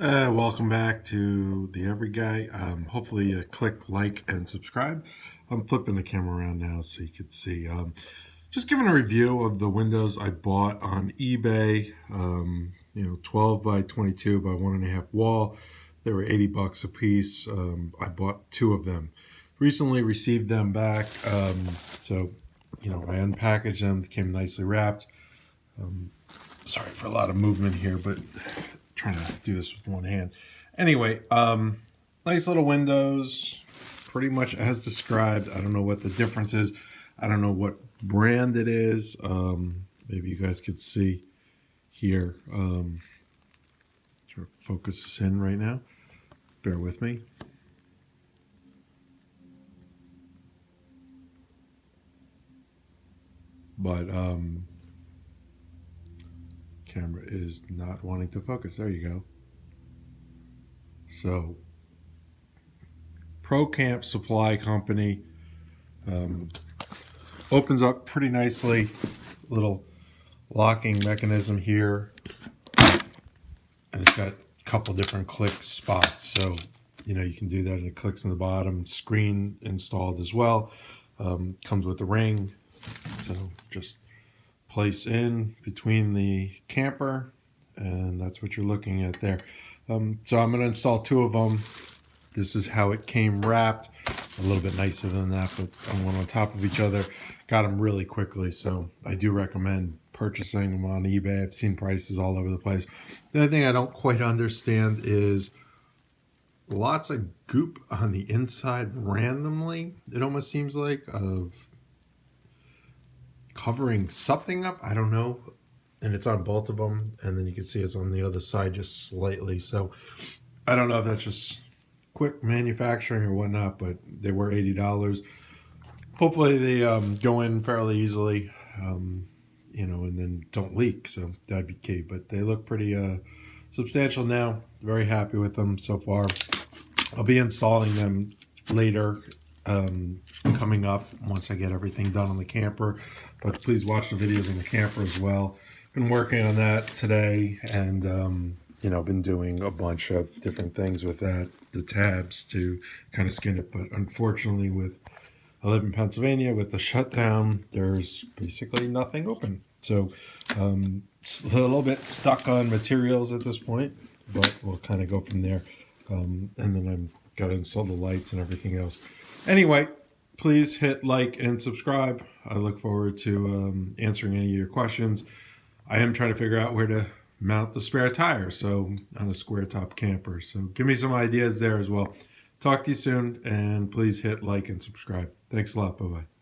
Welcome back to the Every Guy. Hopefully you click like and subscribe. I'm flipping the camera around now so you can see. Just giving a review of the windows I bought on eBay. 12 by 22 by 1.5 wall. They were 80 bucks a piece. I bought two of them. Recently received them back. I unpackaged them. They came nicely wrapped. Sorry for a lot of movement here, but trying to do this with one hand. Anyway, nice little windows, pretty much as described. I don't know what the difference is. I don't know what brand it is. Maybe you guys could see here. Try to focus this in right now. Bear with me. But camera is not wanting to focus. There you go. So, Pro Camp Supply Company opens up pretty nicely. Little locking mechanism here, and it's got a couple different click spots. So, you can do that, and it clicks on the bottom. Screen installed as well. Comes with the ring, so just place in between the camper, and that's what you're looking at there. So I'm going to install two of them. This is how it came wrapped. A little bit nicer than that, but one on top of each other. Got them really quickly, so I do recommend purchasing them on eBay. I've seen prices all over the place. The other thing I don't quite understand is lots of goop on the inside randomly. It almost seems like of covering something up. I don't know. And it's on both of them, and then you can see it's on the other side just slightly. So I don't know if that's just quick manufacturing or whatnot, but they were $80. Hopefully they go in fairly easily, and then don't leak. So that'd be key. But they look pretty substantial now. Very happy with them so far. I'll be installing them later, coming up once I get everything done on the camper. But please watch the videos on the camper as well. Been working on that today, and been doing a bunch of different things with that, the tabs to kind of skin it. But unfortunately, I live in Pennsylvania, with the shutdown, there's basically nothing open. So it's a little bit stuck on materials at this point, but we'll kind of go from there. And then I've got to install the lights and everything else. Anyway, please hit like and subscribe. I look forward to answering any of your questions. I am trying to figure out where to mount the spare tire, so on a square top camper. So give me some ideas there as well. Talk to you soon, and please hit like and subscribe. Thanks a lot. Bye-bye.